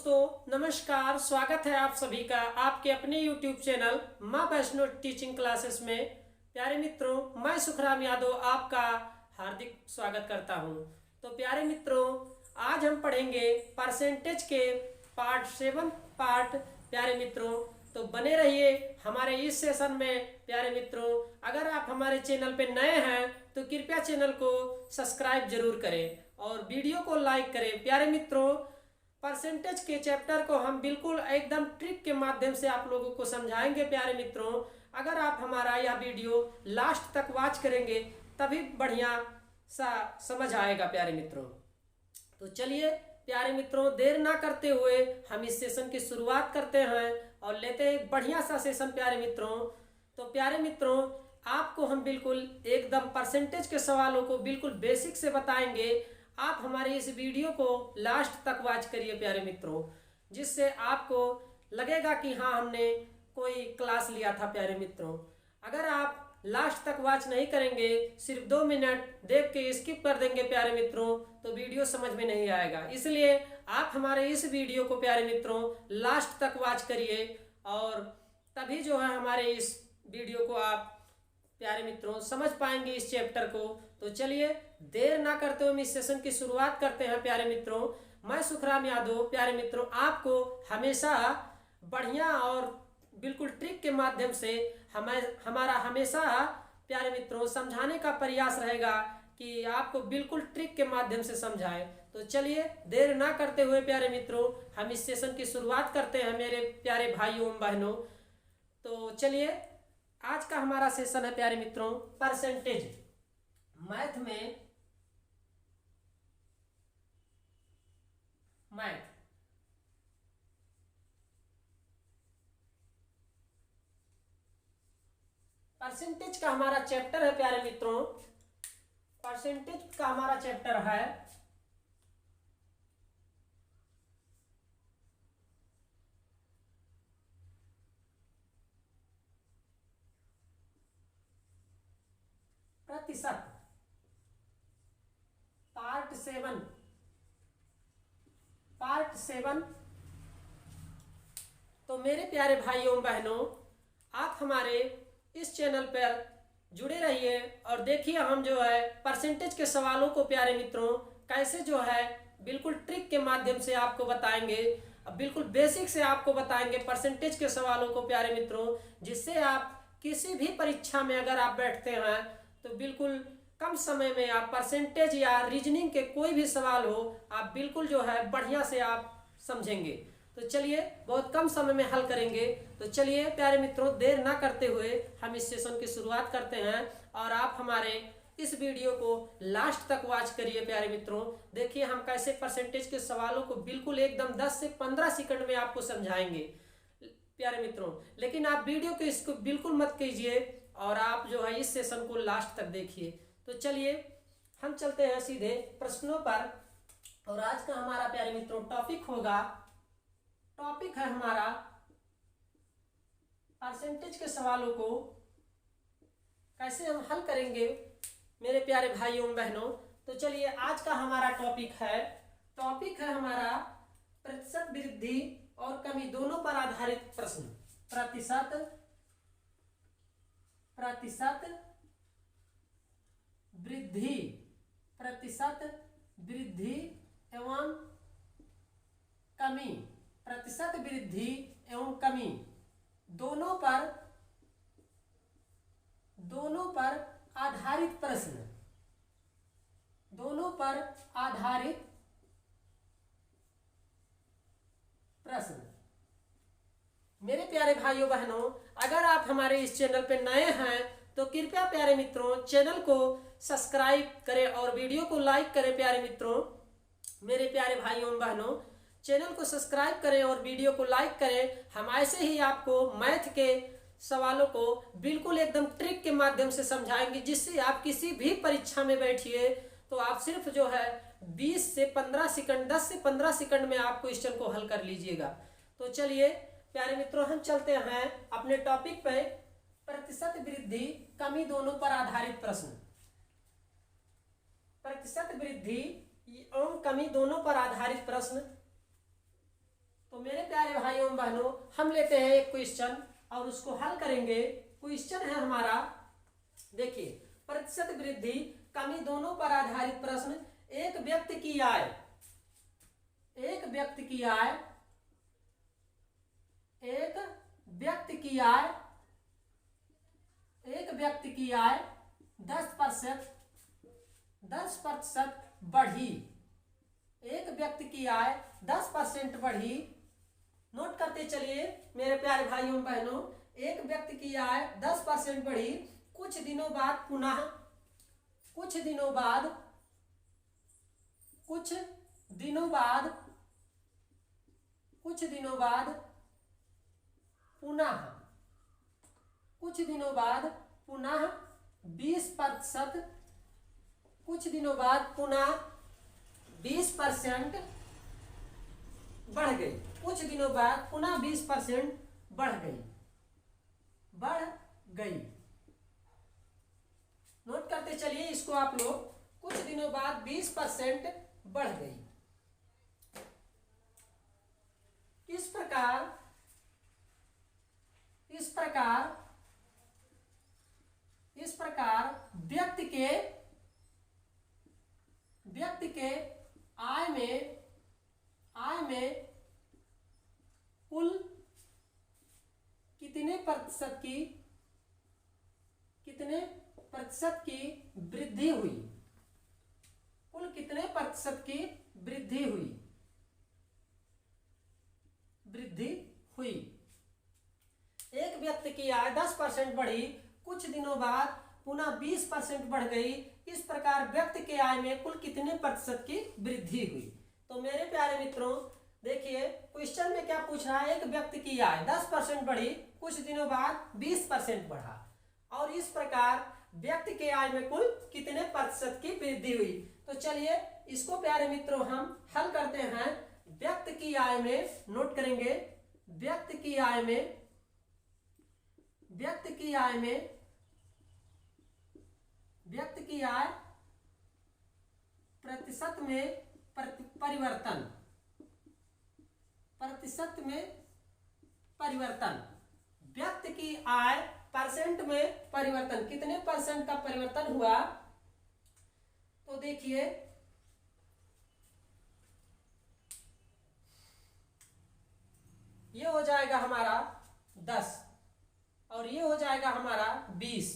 दोस्तों नमस्कार, स्वागत है आप सभी का आपके अपने YouTube चैनल माँ वैष्णो टीचिंग क्लासेस में। प्यारे मित्रों, मैं सुखराम यादव आपका हार्दिक स्वागत करता हूँ। तो प्यारे मित्रों, आज हम पढ़ेंगे परसेंटेज के पार्ट 7 पार्ट। प्यारे मित्रों, तो बने रहिए हमारे इस सेशन में। प्यारे मित्रों, अगर आप हमारे चैनल पे नए हैं तो कृपया चैनल को सब्सक्राइब जरूर करें और वीडियो को लाइक करें। प्यारे मित्रों, परसेंटेज के चैप्टर को हम बिल्कुल एकदम ट्रिक के माध्यम से आप लोगों को समझाएंगे। प्यारे मित्रों, अगर आप हमारा यह वीडियो लास्ट तक वॉच करेंगे तभी बढ़िया सा समझ आएगा। प्यारे मित्रों, तो चलिए प्यारे मित्रों, देर ना करते हुए हम इस सेशन की शुरुआत करते हैं और लेते हैं एक बढ़िया सा सेशन। प्यारे मित्रों, तो प्यारे मित्रों, आपको हम बिल्कुल एकदम परसेंटेज के सवालों को बिल्कुल बेसिक से बताएंगे। आप हमारे इस वीडियो को लास्ट तक वॉच करिए प्यारे मित्रों, जिससे आपको लगेगा कि हाँ, हमने कोई क्लास लिया था। प्यारे मित्रों, अगर आप लास्ट तक वॉच नहीं करेंगे, सिर्फ 2 मिनट देख के स्किप कर देंगे प्यारे मित्रों, तो वीडियो समझ में नहीं आएगा। इसलिए आप हमारे इस वीडियो को प्यारे मित्रों लास्ट तक वॉच करिए और तभी जो है हमारे इस वीडियो को आप प्यारे मित्रों समझ पाएंगे इस चैप्टर को। तो चलिए देर ना करते हुए हम इस सेशन की शुरुआत करते हैं। प्यारे मित्रों, मैं सुखराम यादव प्यारे मित्रों आपको हमेशा बढ़िया और बिल्कुल ट्रिक के माध्यम से हमारा हमेशा प्यारे मित्रों समझाने का प्रयास रहेगा कि आपको बिल्कुल ट्रिक के माध्यम से समझाएं। तो चलिए देर ना करते हुए प्यारे मित्रों हम इस सेशन की शुरुआत करते हैं मेरे प्यारे भाइयों बहनों। तो चलिए आज का हमारा सेशन है प्यारे मित्रों परसेंटेज। मैथ में परसेंटेज का हमारा चैप्टर है प्यारे मित्रों। परसेंटेज का हमारा चैप्टर है प्रतिशत। पार्ट 7। तो मेरे प्यारे भाइयों बहनों, आप हमारे इस चैनल पर जुड़े रहिए और देखिए हम जो है परसेंटेज के सवालों को प्यारे मित्रों कैसे जो है बिल्कुल ट्रिक के माध्यम से आपको बताएंगे। अब बिल्कुल बेसिक से आपको बताएंगे परसेंटेज के सवालों को प्यारे मित्रों, जिससे आप किसी भी परीक्षा में अगर आप बैठते हैं तो बिल्कुल कम समय में आप परसेंटेज या रीजनिंग के कोई भी सवाल हो आप बिल्कुल जो है बढ़िया से आप समझेंगे। तो चलिए बहुत कम समय में हल करेंगे। तो चलिए प्यारे मित्रों देर ना करते हुए हम इस सेशन की शुरुआत करते हैं और आप हमारे इस वीडियो को लास्ट तक वॉच करिए प्यारे मित्रों। देखिए हम कैसे परसेंटेज के सवालों को बिल्कुल एकदम 10 से 15 सेकंड में आपको समझाएंगे प्यारे मित्रों। लेकिन आप वीडियो को इसको बिल्कुल मत कीजिए और आप जो है इस सेशन को लास्ट तक देखिए। तो चलिए हम चलते हैं सीधे प्रश्नों पर और आज का हमारा प्यारे मित्रों टॉपिक है हमारा परसेंटेज के सवालों को कैसे हम हल करेंगे मेरे प्यारे भाइयों बहनों। तो चलिए आज का हमारा टॉपिक है हमारा प्रतिशत वृद्धि और कमी दोनों पर आधारित प्रश्न। प्रतिशत वृद्धि एवं कमी। प्रतिशत वृद्धि एवं कमी दोनों पर आधारित प्रश्न। मेरे प्यारे भाइयों बहनों, अगर आप हमारे इस चैनल पे नए हैं तो कृपया प्यारे मित्रों चैनल को सब्सक्राइब करें और वीडियो को लाइक करें। प्यारे मित्रों, मेरे प्यारे भाइयों बहनों, चैनल को सब्सक्राइब करें और वीडियो को लाइक करें। हम ऐसे ही आपको मैथ के सवालों को बिल्कुल एकदम ट्रिक के माध्यम से समझाएंगे, जिससे आप किसी भी परीक्षा में बैठिए तो आप सिर्फ जो है 20 से 15 सेकंड 10 से 15 सेकंड में आप क्वेश्चन को हल कर लीजिएगा। तो चलिए प्यारे मित्रों हम चलते हैं अपने टॉपिक पे, प्रतिशत वृद्धि कमी दोनों पर आधारित प्रश्न। प्रतिशत वृद्धि एवं कमी दोनों पर आधारित प्रश्न। तो मेरे प्यारे भाइयों एवं बहनों, हम लेते हैं एक क्वेश्चन और उसको हल करेंगे। क्वेश्चन है हमारा, देखिए, प्रतिशत वृद्धि कमी दोनों पर आधारित प्रश्न। एक व्यक्ति की आय, एक व्यक्ति की आय, एक व्यक्ति की आय, एक व्यक्ति की आय 10% बढ़ी। एक व्यक्ति की आय 10% बढ़ी। नोट करते चलिए मेरे प्यारे भाइयों बहनों, एक व्यक्ति की आय 10% बढ़ी। कुछ दिनों बाद पुनः, कुछ दिनों बाद, कुछ दिनों बाद, कुछ दिनों बाद पुनः, कुछ दिनों बाद पुनः 20%, कुछ दिनों बाद पुनः 20% बढ़ गई। कुछ दिनों बाद पुनः 20% बढ़ गई, बढ़ गई। नोट करते चलिए इसको आप लोग, कुछ दिनों बाद 20% बढ़ गई। इस प्रकार, इस प्रकार, इस प्रकार व्यक्ति के, व्यक्ति के आय में, आय में कुल कितने प्रतिशत की, कितने प्रतिशत की वृद्धि हुई? कुल कितने प्रतिशत की वृद्धि हुई? वृद्धि हुई। एक व्यक्ति की आय 10% बढ़ी, कुछ दिनों बाद पुनः 20% बढ़ गई। इस प्रकार व्यक्ति के आय में कुल कितने प्रतिशत की वृद्धि हुई? तो मेरे प्यारे मित्रों, देखिए क्वेश्चन में क्या पूछ रहा है, एक व्यक्ति की आय 10% बढ़ी, कुछ दिनों बाद 20% बढ़ा, और इस प्रकार व्यक्ति के आय में कुल कितने प्रतिशत की वृद्धि हुई। तो चलिए इसको प्यारे मित्रों हम हल करते हैं। व्यक्ति की आय में, नोट करेंगे, व्यक्ति की आय में, व्यक्ति की आय में, व्यक्ति की आय प्रतिशत में परिवर्तन, प्रतिशत में परिवर्तन। व्यक्ति की आय परसेंट में परिवर्तन, कितने परसेंट का परिवर्तन हुआ? तो देखिए, ये हो जाएगा हमारा 10, और ये हो जाएगा हमारा 20,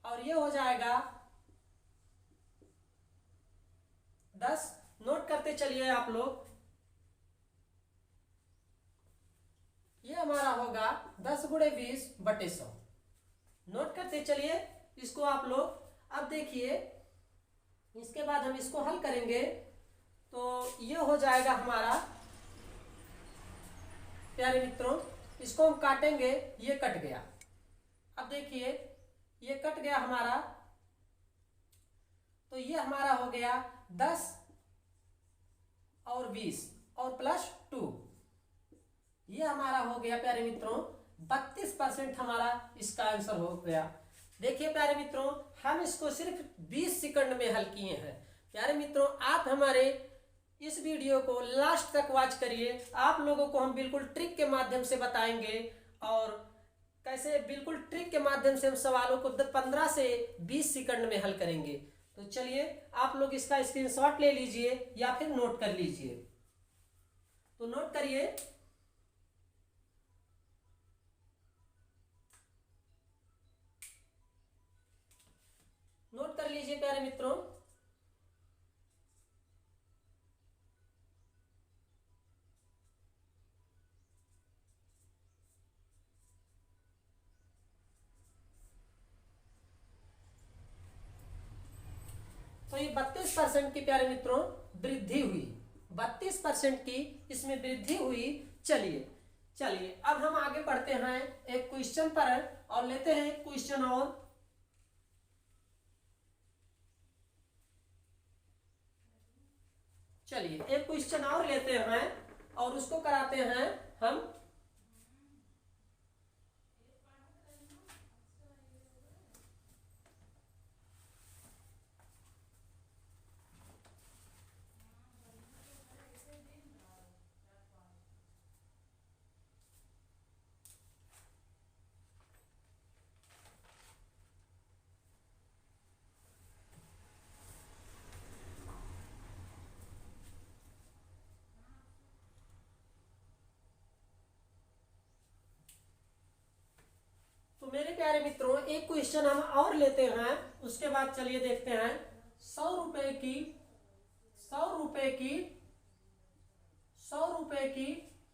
और ये हो जाएगा 10। नोट करते चलिए आप लोग, ये हमारा होगा 10 × 20/100। नोट करते चलिए इसको आप लोग। अब देखिए इसके बाद हम इसको हल करेंगे, तो ये हो जाएगा हमारा, प्यारे मित्रों इसको हम काटेंगे, ये कट गया। अब देखिए ये कट गया हमारा, तो ये हमारा हो गया 10 और 20 और +2, ये हमारा हो गया प्यारे मित्रों 32% हमारा इसका आंसर हो गया। देखिए प्यारे मित्रों, हम इसको सिर्फ 20 सेकंड में हल किए हैं। प्यारे मित्रों, आप हमारे इस वीडियो को लास्ट तक वॉच करिए। आप लोगों को हम बिल्कुल ट्रिक के माध्यम से बताएंगे, और कैसे बिल्कुल ट्रिक के माध्यम से हम सवालों को 15 से 20 सेकंड में हल करेंगे। तो चलिए आप लोग इसका स्क्रीनशॉट ले लीजिए या फिर नोट कर लीजिए। तो नोट करिए, नोट कर लीजिए प्यारे मित्रों। तो ये 32% की प्यारे मित्रों वृद्धि हुई, 32% की इसमें वृद्धि हुई। चलिए चलिए अब हम आगे बढ़ते हैं एक क्वेश्चन पर, और लेते हैं एक क्वेश्चन और। चलिए एक क्वेश्चन और लेते हैं और उसको कराते हैं हम। मित्रों एक क्वेश्चन हम और लेते हैं, उसके बाद चलिए देखते हैं। 100 रुपए की 100 रुपए की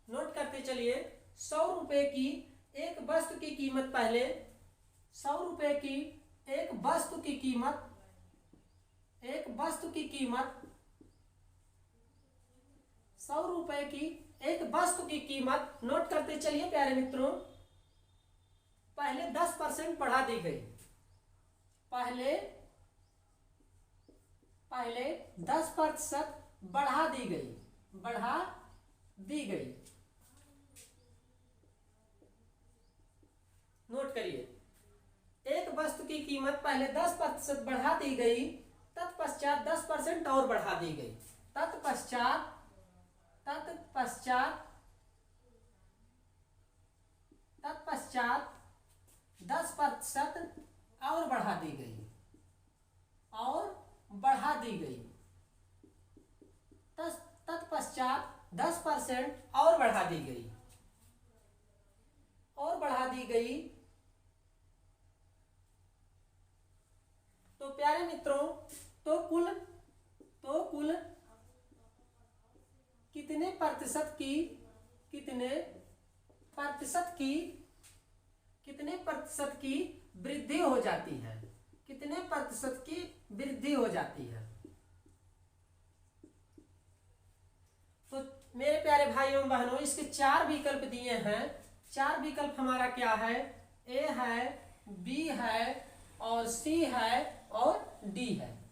नोट करते चलिए। 100 रुपए की एक वस्तु की कीमत पहले 100 रुपए की एक वस्तु की कीमत 100 रुपए की एक वस्तु की कीमत नोट करते चलिए प्यारे मित्रों। पहले 10% बढ़ा दी गई। पहले 10% बढ़ा दी गई। नोट करिए, एक वस्तु की कीमत पहले 10% बढ़ा दी गई, तत्पश्चात 10% और बढ़ा दी गई। तत्पश्चात 10% और बढ़ा दी गई। तत्पश्चात 10% और बढ़ा दी गई। तो प्यारे मित्रों, तो कुल कितने प्रतिशत की वृद्धि हो जाती है? कितने प्रतिशत की वृद्धि हो जाती है? तो मेरे प्यारे भाइयों बहनों, इसके 4 विकल्प दिए हैं। 4 विकल्प हमारा क्या है? ए है, बी है और सी है और डी है।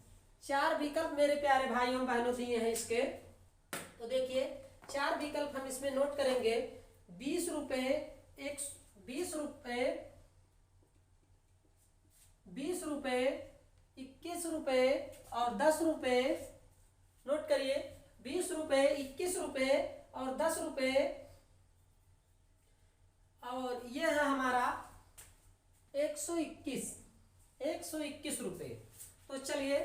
4 विकल्प मेरे प्यारे भाइयों बहनों दिए हैं इसके। तो देखिए 4 विकल्प हम इसमें नोट करेंगे। 20 रुपए, 21 रुपए और 10 रुपए। नोट करिए, 20 रुपए, 21 रुपए और 10 रुपए। और यह है हमारा 121 रुपए। तो चलिए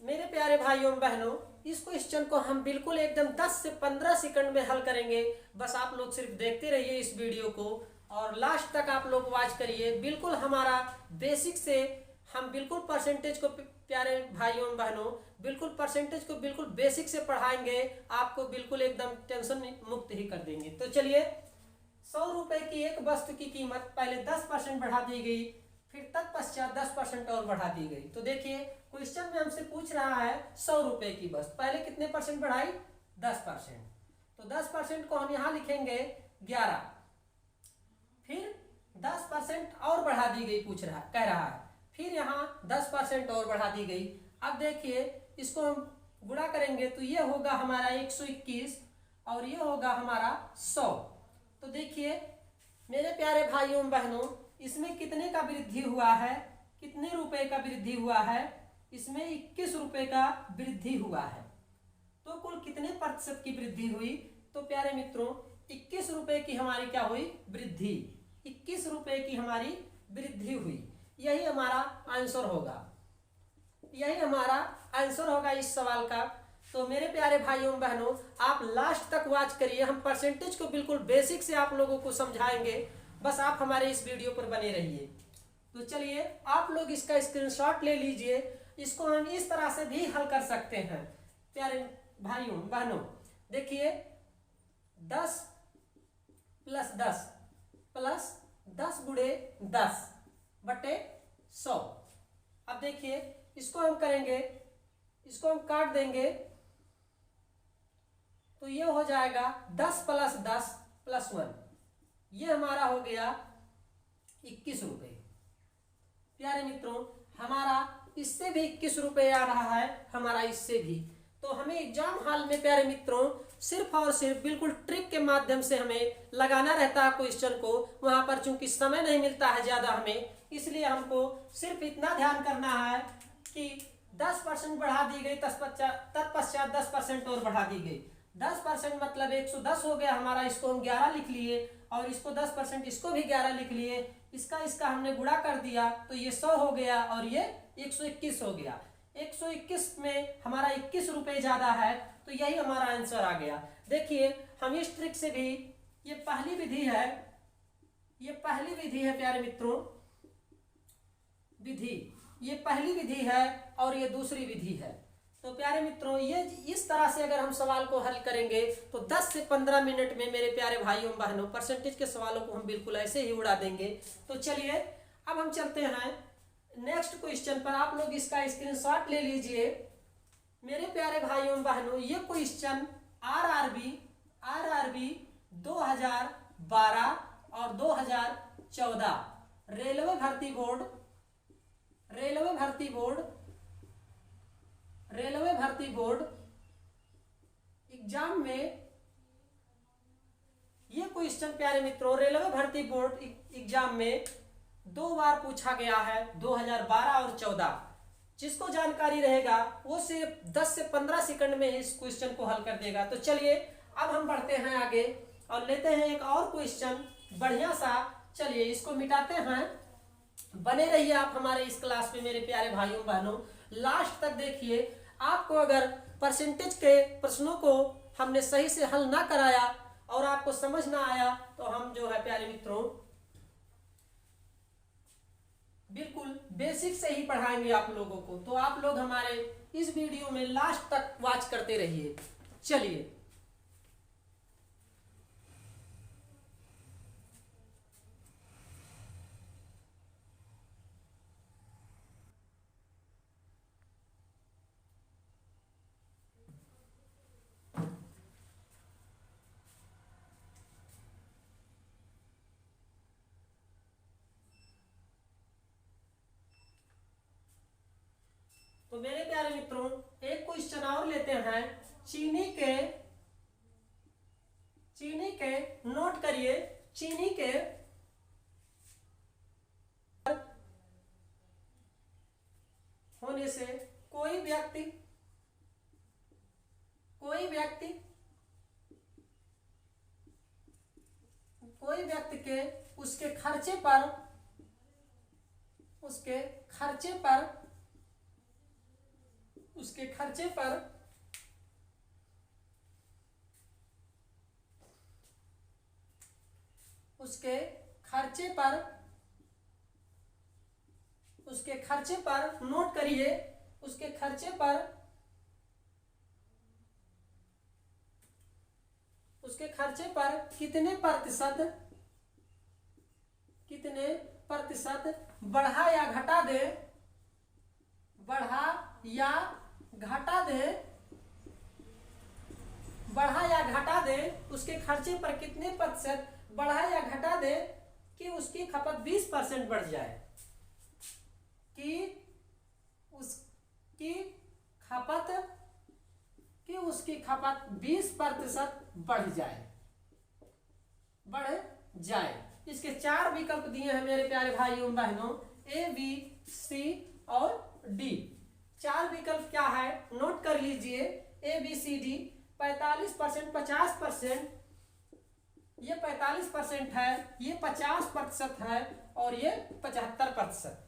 मेरे प्यारे भाइयों बहनों, इस क्वेश्चन को हम बिल्कुल एकदम 10 से 15 सेकंड में हल करेंगे। बस आप लोग सिर्फ देखते रहिए इस वीडियो को और लास्ट तक आप लोग वॉच करिए। बिल्कुल हमारा बेसिक से हम बिल्कुल परसेंटेज को, प्यारे भाइयों बहनों, बिल्कुल परसेंटेज को बिल्कुल बेसिक से पढ़ाएंगे। आपको बिल्कुल एकदम टेंशन मुक्त ही कर देंगे। तो चलिए, 100 रुपए की एक वस्तु की कीमत पहले 10% बढ़ा दी गई, फिर तत्पश्चात 10% और बढ़ा दी गई। तो देखिए क्वेश्चन में हमसे पूछ रहा है 100 रुपए की वस्तु पहले कितने परसेंट बढ़ाई? 10%। तो 10% को हम यहाँ लिखेंगे 11, फिर 10% और बढ़ा दी गई, कह रहा है, फिर यहाँ 10% और बढ़ा दी गई। अब देखिए इसको हम गुणा करेंगे तो ये होगा हमारा 121 और ये होगा हमारा 100। तो देखिए मेरे प्यारे भाइयों बहनों, इसमें कितने का वृद्धि हुआ है? कितने रुपए का वृद्धि हुआ है? इसमें 21 रुपए का वृद्धि हुआ है। तो कुल कितने प्रतिशत की वृद्धि हुई? तो प्यारे मित्रों 21 रुपए की हमारी क्या हुई? वृद्धि। 21 रुपए की हमारी वृद्धि हुई। यही हमारा आंसर होगा इस सवाल का। तो मेरे प्यारे भाइयों बहनों, आप लास्ट तक वॉच करिए। हम परसेंटेज को बिल्कुल बेसिक से आप लोगों को समझाएंगे। बस आप हमारे इस वीडियो पर बने रहिए। तो चलिए आप लोग इसका स्क्रीनशॉट ले लीजिए। इसको हम इस तरह से भी हल कर सकते हैं प्यारे भाइयों बहनों। देखिए 10 + 10 गुणे 10 बटे 100। अब देखिए इसको हम करेंगे, इसको हम काट देंगे तो ये हो जाएगा 10 + 10 + 1। ये हमारा हो गया 21 रुपए। प्यारे मित्रों हमारा इससे भी 21 रुपए आ रहा है, हमारा इससे भी। तो हमें एग्जाम हॉल में प्यारे मित्रों सिर्फ और सिर्फ बिल्कुल ट्रिक के माध्यम से हमें लगाना रहता है क्वेश्चन को। वहां पर चूंकि समय नहीं मिलता है ज्यादा हमें, इसलिए हमको सिर्फ इतना ध्यान करना है कि 10% बढ़ा दी गई, तत्पश्चात 10% और बढ़ा दी गई। 10% मतलब 110 हो गया हमारा। इसको हम 11 लिख लिए और इसको 10% इसको भी 11 लिख लिए। इसका हमने गुणा कर दिया तो ये 100 हो गया और ये 121 हो गया। 121 में हमारा 21 रुपए ज्यादा है, तो यही हमारा आंसर आ गया। देखिए हम इस ट्रिक से भी, ये पहली विधि है, ये पहली विधि है प्यारे मित्रों, विधि, ये पहली विधि है और ये दूसरी विधि है। तो प्यारे मित्रों ये इस तरह से अगर हम सवाल को हल करेंगे तो 10 से 15 मिनट में मेरे प्यारे भाइयों बहनों परसेंटेज के सवालों को हम बिल्कुल ऐसे ही उड़ा देंगे। तो चलिए अब हम चलते हैं नेक्स्ट क्वेश्चन पर। आप लोग इसका स्क्रीनशॉट ले लीजिए मेरे प्यारे भाइयों बहनों। ये क्वेश्चन आरआरबी 2012 और 2014 रेलवे भर्ती बोर्ड एग्जाम में ये क्वेश्चन प्यारे मित्रों रेलवे भर्ती बोर्ड एग्जाम में 2 बार पूछा गया है, 2012 और 14। जिसको जानकारी रहेगा वो सिर्फ 10 से 15 सेकंड में इस क्वेश्चन को हल कर देगा। तो चलिए अब हम बढ़ते हैं आगे और लेते हैं एक और क्वेश्चन बढ़िया सा। चलिए इसको मिटाते हैं। बने रहिए आप हमारे इस क्लास में मेरे प्यारे भाइयों बहनों, लास्ट तक देखिए। आपको अगर परसेंटेज के प्रश्नों को हमने सही से हल ना कराया और आपको समझ ना आया तो हम जो है प्यारे मित्रों बिल्कुल बेसिक से ही पढ़ाएंगे आप लोगों को। तो आप लोग हमारे इस वीडियो में लास्ट तक वॉच करते रहिए। चलिए तो मेरे प्यारे मित्रों एक क्वेश्चन और लेते हैं। चीनी के नोट करिए, चीनी के होने से कोई व्यक्ति के उसके खर्चे पर नोट करिए, उसके खर्चे पर कितने प्रतिशत बढ़ा या घटा दे, उसके खर्चे पर कितने प्रतिशत बढ़ा या घटा दे कि उसकी खपत 20% बढ़ जाए, कि उसकी खपत 20% बढ़ जाए। इसके 4 विकल्प दिए हैं मेरे प्यारे भाइयों बहनों, ए, बी, सी और डी। 4 विकल्प क्या है नोट कर लीजिए। ए, बी, सी, डी। 45%, 50%, ये 45% है, ये 50% है और ये 75%।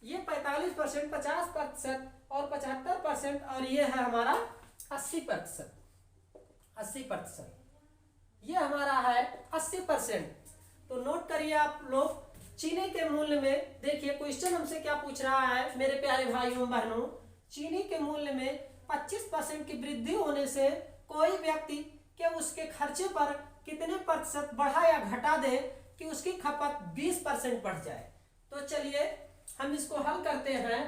ये 45%, 50% और 75% और ये है हमारा 80%। ये हमारा है 80%। तो नोट करिए आप लोग। चीनी के मूल्य में देखिए क्वेश्चन हमसे क्या पूछ रहा है मेरे प्यारे भाइयों बहनों। चीनी के मूल्य में 25% की वृद्धि होने से कोई व्यक्ति के उसके खर्चे पर कितने प्रतिशत बढ़ा या घटा दे कि उसकी खपत 20% बढ़ जाए। तो चलिए हम इसको हल करते हैं।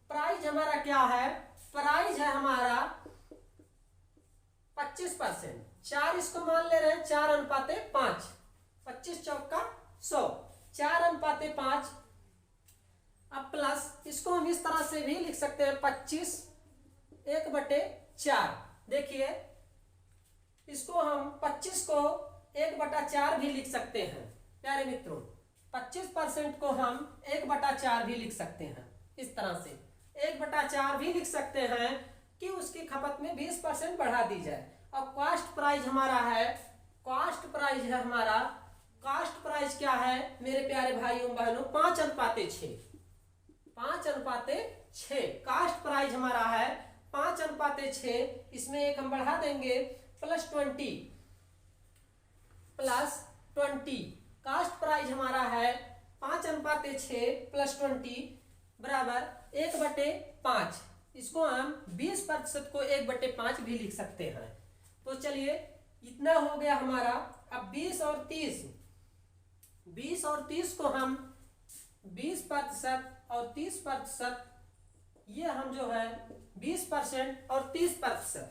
प्राइस हमारा क्या है, प्राइस है हमारा 25%। 4 इसको मान ले रहे हैं 4:5। 25 चौका 100, 4:5। अब प्लस इसको हम इस तरह से भी लिख सकते हैं 25 1/4। देखिए इसको हम 25 को 1/4 भी लिख सकते हैं प्यारे मित्रों। 25% को हम 1/4 भी लिख सकते हैं। इस तरह से 1/4 भी लिख सकते हैं कि उसकी खपत में 20% बढ़ा दी जाए। अब कॉस्ट प्राइस हमारा है, कॉस्ट प्राइस क्या है मेरे प्यारे भाइयों बहनों, 5:6। 5:6 कॉस्ट प्राइस हमारा है 5:6। इसमें एक हम बढ़ा देंगे +20 कास्ट प्राइस हमारा है 5:6 + 20 बराबर 1/5। इसको हम 20% को 1/5 भी लिख सकते हैं। तो चलिए इतना हो गया हमारा। अब 20 और 30 को हम 20% और 30%, ये हम जो है 20% और 30%।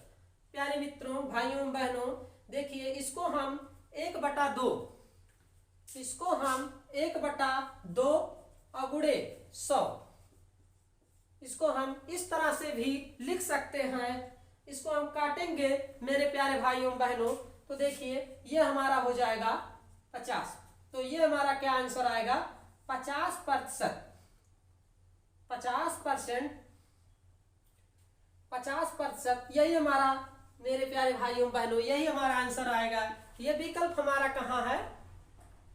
प्यारे मित्रों, भाइयों बहनों, देखिए इसको हम 1/2, इसको हम 1/2 अगुणे 100, इसको हम इस तरह से भी लिख सकते हैं। इसको हम काटेंगे मेरे प्यारे भाइयों बहनों, तो देखिए ये हमारा हो जाएगा 50। तो ये हमारा क्या आंसर आएगा? 50%। 50%, यही हमारा मेरे प्यारे भाइयों बहनों, यही हमारा आंसर आएगा। ये विकल्प हमारा कहाँ है?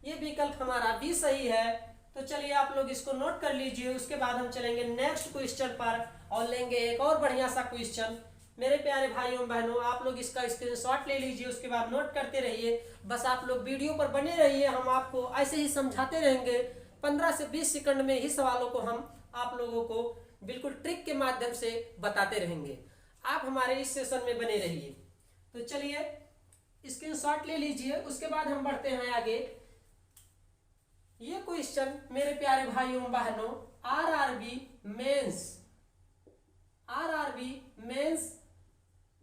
ये विकल्प हमारा भी सही है। तो चलिए आप लोग इसको नोट कर लीजिए। उसके बाद हम चलेंगे नेक्स्ट क्वेश्चन पर और लेंगे एक और बढ़िया सा क्वेश्चन। मेरे प्यारे भाइयों बहनों, आप लोग इसका स्क्रीनशॉट ले लीजिए, उसके बाद नोट करते रहिए। बस आप लोग वीडियो पर बने रहिए, हम आपको ऐसे ही समझाते रहेंगे। 15 से 20 सेकंड में ही सवालों को हम आप लोगों को बिल्कुल ट्रिक के माध्यम से बताते रहेंगे। आप हमारे इस सेशन में बने रहिए। तो चलिए स्क्रीनशॉट ले लीजिए, उसके बाद हम बढ़ते हैं आगे। ये क्वेश्चन मेरे प्यारे भाइयों बहनों आरआरबी मेंस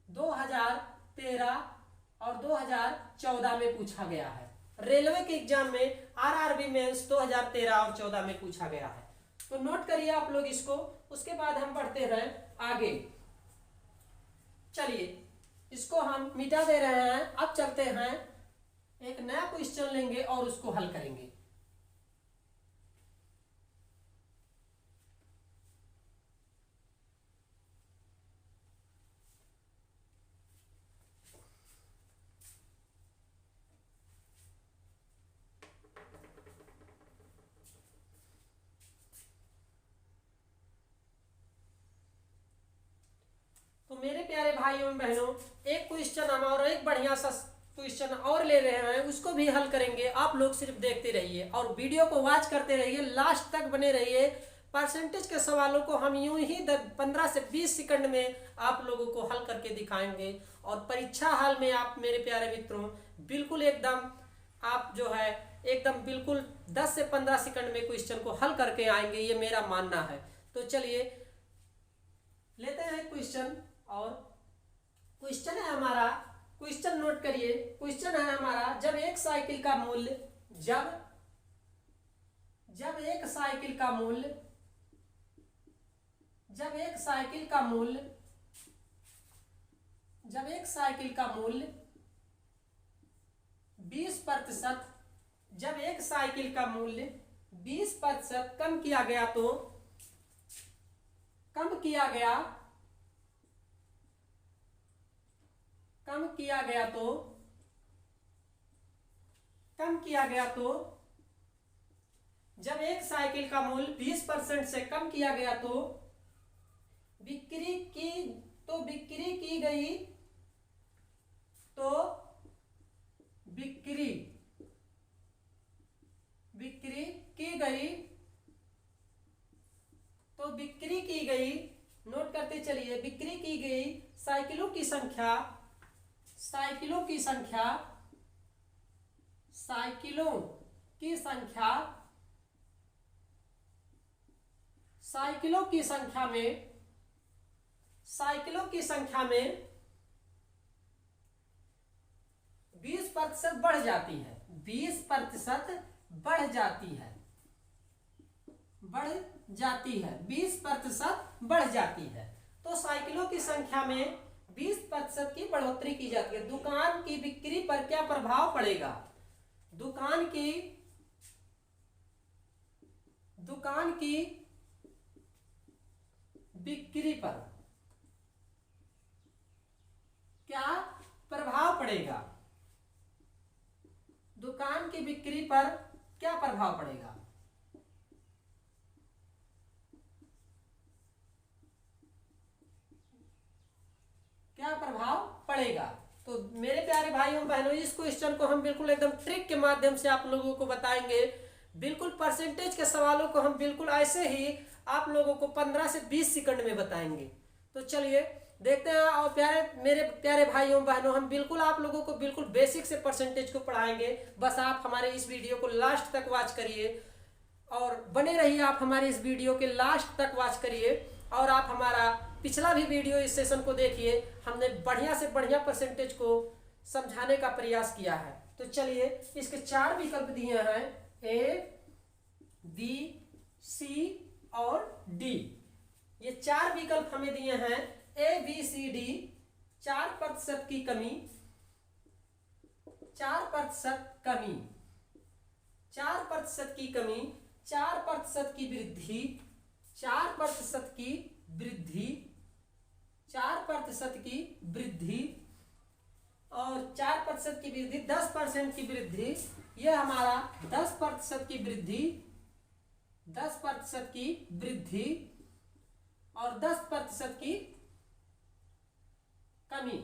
2013 और 2014 में पूछा गया है। रेलवे के एग्जाम में आरआरबी मेंस 2013 और 14 में पूछा गया है। तो नोट करिए आप लोग इसको। उसके बाद हम बढ़ते हैं आगे। चलिए इसको हम मिटा दे रहे हैं। अब चलते हैं, एक नया क्वेश्चन लेंगे और उसको हल करेंगे। तो मेरे प्यारे भाइयों बहनों, एक क्वेश्चन हम और एक बढ़िया सा क्वेश्चन और ले रहे हैं, उसको भी हल करेंगे। आप लोग सिर्फ देखते रहिए और वीडियो को वॉच करते रहिए, लास्ट तक बने रहिए। परसेंटेज के सवालों को हम यूं ही 15 से 20 सेकंड में आप लोगों को हल करके दिखाएंगे। और परीक्षा हाल में आप मेरे प्यारे मित्रों बिल्कुल एकदम आप जो है एकदम बिल्कुल 10 से 15 सेकंड में क्वेश्चन को हल करके आएंगे, ये मेरा मानना है। तो चलिए लेते हैं क्वेश्चन। और क्वेश्चन है हमारा, क्वेश्चन नोट करिए। क्वेश्चन है हमारा, जब एक साइकिल का मूल्य जब एक साइकिल का मूल्य 20%, जब एक साइकिल का मूल्य 20% कम किया गया तो जब एक साइकिल का मूल्य 20% से कम किया गया तो बिक्री की गई, नोट करते चलिए, बिक्री की गई साइकिलों की संख्या में 20% बढ़ जाती है। 20% बढ़ जाती है। तो साइकिलों की संख्या में 20% की बढ़ोतरी की जाती है। दुकान की बिक्री पर क्या प्रभाव पड़ेगा? दुकान की बिक्री पर क्या प्रभाव पड़ेगा? दुकान की बिक्री पर क्या प्रभाव पड़ेगा? तो मेरे प्यारे भाइयों बहनों, इस क्वेश्चन को हम बिल्कुल एकदम ट्रिक के माध्यम से आप लोगों को बताएंगे। बिल्कुल परसेंटेज के सवालों को हम बिल्कुल ऐसे ही आप लोगों को 15 से 20 सेकंड में बताएंगे। तो चलिए देखते हैं। और मेरे प्यारे भाइयों बहनों, हम बिल्कुल आप लोगों को बिल्कुल बेसिक से परसेंटेज को पढ़ाएंगे। बस आप हमारे इस वीडियो को लास्ट तक वॉच करिए और बने रहिए। आप हमारे इस वीडियो के लास्ट तक वॉच करिए और आप हमारा पिछला भी वीडियो इस सेशन को देखिए। हमने बढ़िया से बढ़िया परसेंटेज को समझाने का प्रयास किया है। तो चलिए, इसके 4 विकल्प दिए हैं, ए, बी, सी और डी। ये 4 विकल्प हमें दिए हैं, ए, बी, सी, डी। 4% की कमी, 4% कमी, 4% की कमी, 4% की वृद्धि, 4% की वृद्धि, 4% की वृद्धि और 4% की वृद्धि, 10% की वृद्धि। यह हमारा 10% की वृद्धि, 10% की वृद्धि और 10% की कमी।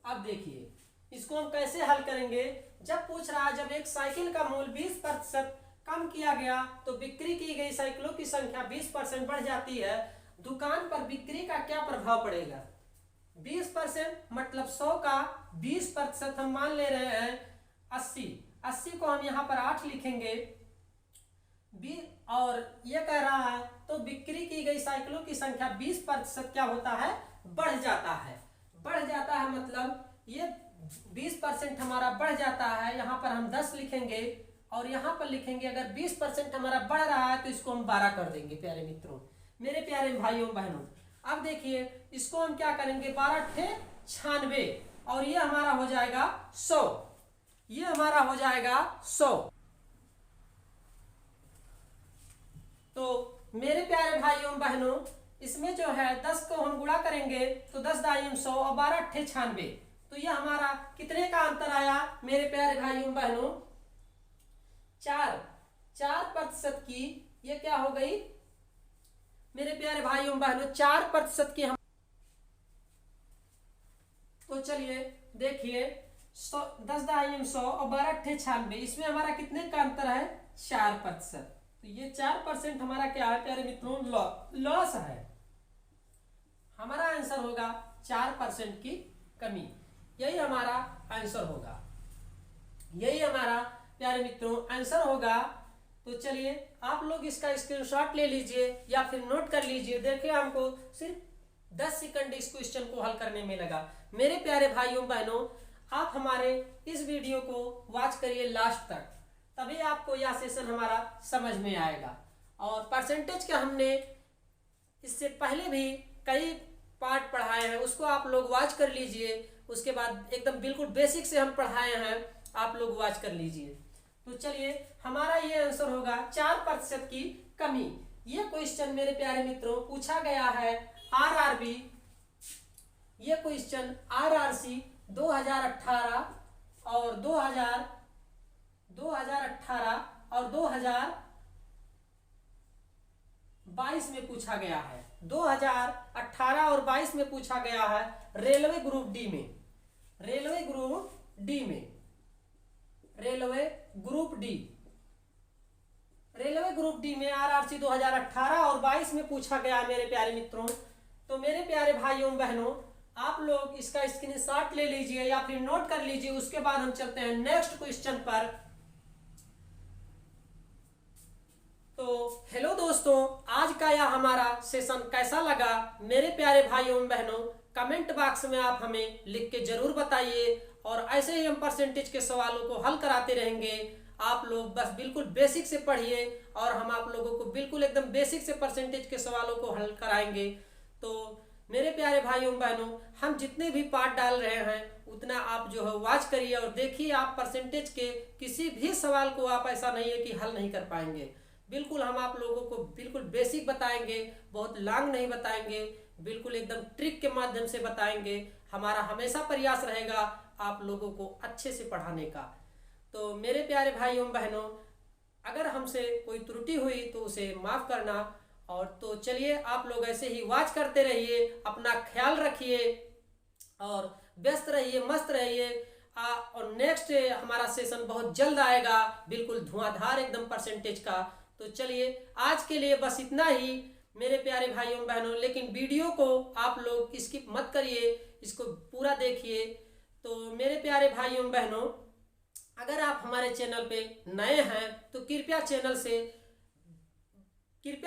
अब देखिए इसको हम कैसे हल करेंगे। जब पूछ रहा है, जब एक साइकिल का मूल्य 20% कम किया गया तो बिक्री की गई साइकिलों की संख्या 20% बढ़ जाती है, दुकान पर बिक्री का क्या प्रभाव पड़ेगा। 20% मतलब 100 का 20% हम मान ले रहे हैं 80। 80 को हम यहाँ पर 8 लिखेंगे और ये कह रहा है तो बिक्री की गई साइकिलों की संख्या 20% क्या होता है, बढ़ जाता है। बढ़ जाता है मतलब ये 20% हमारा बढ़ जाता है। यहाँ पर हम 10 लिखेंगे और यहाँ पर लिखेंगे, अगर 20% हमारा बढ़ रहा है तो इसको हम 12 कर देंगे। प्यारे मित्रों, मेरे प्यारे भाइयों बहनों, अब देखिए इसको हम क्या करेंगे, 12 × 96 और ये हमारा हो जाएगा 100। ये हमारा हो जाएगा 100। तो मेरे प्यारे भाइयों बहनों, इसमें जो है 10 को हम गुणा करेंगे तो 10 दाई 100 और 12 × 96। तो ये हमारा कितने का अंतर आया मेरे प्यारे भाइयों बहनों, 4% की। ये क्या हो गई मेरे प्यारे भाइयों बहनों, 4% की हम। तो चलिए देखिए 10 दाई 100 और 12 × 96, इसमें हमारा कितने का अंतर है, 4%। तो ये 4% हमारा क्या है प्यारे मित्रों, लॉस है। हमारा आंसर होगा 4% की कमी। यही हमारा आंसर होगा, यही हमारा प्यारे मित्रों आंसर होगा। तो चलिए आप लोग इसका स्क्रीनशॉट ले लीजिए या फिर नोट कर लीजिए। देखिए हमको सिर्फ 10 सेकंड इस क्वेश्चन को हल करने में लगा। मेरे प्यारे भाइयों बहनों, आप हमारे इस वीडियो को वॉच करिए लास्ट तक, तभी आपको यह सेशन हमारा समझ में आएगा। और परसेंटेज का हमने इससे पहले भी कई पार्ट पढ़ाए हैं, उसको आप लोग वॉच कर लीजिए। उसके बाद एकदम बिल्कुल बेसिक से हम पढ़ाए हैं, आप लोग वॉच कर लीजिए। तो चलिए हमारा ये आंसर होगा 4% की कमी। ये क्वेश्चन मेरे प्यारे मित्रों पूछा गया है आरआरबी, ये क्वेश्चन आरआरसी 2018 और 2018 और 2022 में पूछा गया है। 2018 और 22 में पूछा गया है रेलवे ग्रुप डी में, रेलवे ग्रुप डी में, railway group D, railway group D में आरआरसी 2018 और 22 में पूछा गया है मेरे प्यारे मित्रों। तो मेरे प्यारे भाइयों बहनों, आप लोग इसका स्क्रीनशॉट ले लीजिए या फिर नोट कर लीजिए। उसके बाद हम चलते हैं नेक्स्ट क्वेश्चन पर। तो हेलो दोस्तों, आज का यह हमारा सेशन कैसा लगा मेरे प्यारे भाइयों बहनों, कमेंट बॉक्स में आप हमें लिख के जरूर बताइए। और ऐसे ही हम परसेंटेज के सवालों को हल कराते रहेंगे। आप लोग बस बिल्कुल बेसिक से पढ़िए और हम आप लोगों को बिल्कुल एकदम बेसिक से परसेंटेज के सवालों को हल कराएंगे। तो मेरे प्यारे भाइयों बहनों, हम जितने भी पार्ट डाल रहे हैं उतना आप जो है वॉच करिए और देखिए। आप परसेंटेज के किसी भी सवाल को आप ऐसा नहीं है कि हल नहीं कर पाएंगे। बिल्कुल हम आप लोगों को बिल्कुल बेसिक बताएंगे, बहुत लॉन्ग नहीं बताएंगे, बिल्कुल एकदम ट्रिक के माध्यम से बताएंगे। हमारा हमेशा प्रयास रहेगा आप लोगों को अच्छे से पढ़ाने का। तो मेरे प्यारे भाइयों बहनों, अगर हमसे कोई त्रुटि हुई तो उसे माफ करना। और तो चलिए आप लोग ऐसे ही वॉच करते रहिए, अपना ख्याल रखिए और व्यस्त रहिए, मस्त रहिए। और नेक्स्ट हमारा सेशन बहुत जल्द आएगा, बिल्कुल धुआंधार एकदम परसेंटेज का। तो चलिए आज के लिए बस इतना ही मेरे प्यारे भाइयों बहनों। लेकिन वीडियो को आप लोग स्किप मत करिए, इसको पूरा देखिए। तो मेरे प्यारे भाइयों बहनों, अगर आप हमारे चैनल पे नए हैं तो कृपया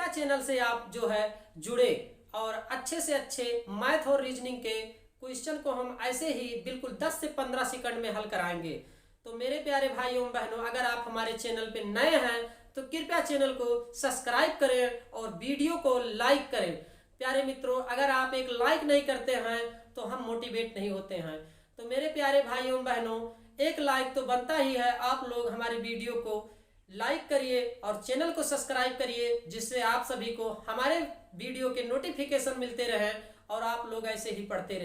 चैनल से आप जो है जुड़े, और अच्छे से अच्छे मैथ और रीजनिंग के क्वेश्चन को हम ऐसे ही बिल्कुल 10 से 15 सेकंड में हल कराएंगे। तो मेरे प्यारे भाइयों बहनों, अगर आप हमारे चैनल पे नए हैं तो कृपया चैनल को सब्सक्राइब करें और वीडियो को लाइक करें। प्यारे मित्रों, अगर आप एक लाइक नहीं करते हैं तो हम मोटिवेट नहीं होते हैं। तो मेरे प्यारे भाइयों बहनों, एक लाइक तो बनता ही है। आप लोग हमारे वीडियो को लाइक करिए और चैनल को सब्सक्राइब करिए, जिससे आप सभी को हमारे वीडियो के नोटिफिकेशन मिलते रहें और आप लोग ऐसे ही पढ़ते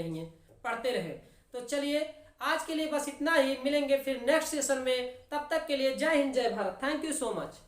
रहें। तो चलिए आज के लिए बस इतना ही, मिलेंगे फिर नेक्स्ट सेशन में। तब तक के लिए जय हिंद, जय Bharat. Thank you so much.